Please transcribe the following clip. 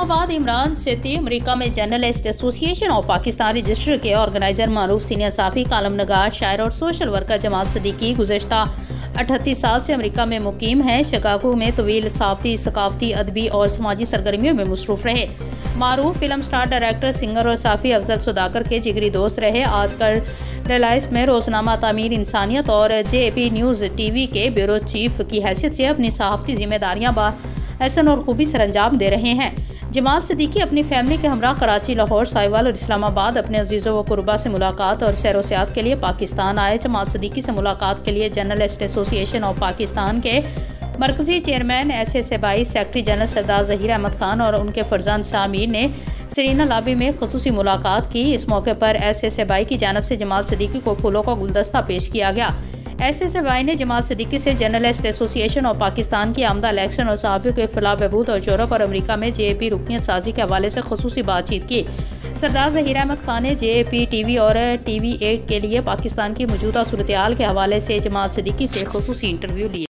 इस्लामाबाद इमरान सेती अमेरिका में journalist association of Pakistan register के ऑर्गेनाइजर मारूफ सीनियर साफ़ी कालम नगार शायर और सोशल वर्कर जमाल सदीकी गुज़श्ता 38 साल से अमेरिका में मुकीम है। शिकागो में तवील सकाफ़ती अदबी और समाजी सरगर्मियों में मसरूफ़ रहे। मारूफ फिल्म स्टार, डायरेक्टर, सिंगर और साफ़ी अफजल सुदाकर के जिगरी दोस्त रहे। आजकल रिलायंस में रोज़नामा तामीर इंसानियत और JAP न्यूज़ TV के ब्यूरो चीफ की हैसियत से अपनी सहाफ़ती जिम्मेदारियाँ बाहसन और खूबी सर अंजाम दे रहे हैं। जमाल सदीकी अपनी फैमिली के हमरा कराची, लाहौर, साहिवाल और इस्लामाबाद अपने अजीज़ों व कुर्बा से मुलाकात और सैर व सियाहत के लिए पाकिस्तान आए। जमाल सदीकी से मुलाकात के लिए जर्नलिस्ट एसोसिएशन ऑफ पाकिस्तान के मरकज़ी चेयरमैन SSABI सेक्रेटरी जनरल सरदार ज़हीर अहमद खान और उनके फरजान शामिर ने सरीना लॉबी में खुसूसी मुलाकात की। इस मौके पर SSABI की जानब से जमाल सदीकी को फूलों का गुलदस्ता पेश किया गया। SSABI ने जमाल सदीकी से जर्नलिस्ट एसोसिएशन ऑफ पाकिस्तान की आमदा इलेक्शन और सहाफ़ियों के खिलाफ बहबूद और यूरोप और अमेरिका में JAP रुकनीत साजी के हवाले से खुसूसी बातचीत की। सरदार ज़हीर अहमद खान ने JAP TV और TV8 के लिए पाकिस्तान की मौजूदा सूरत हाल के हवाले से जमाल सदीकी से खुसूसी इंटरव्यू लिया।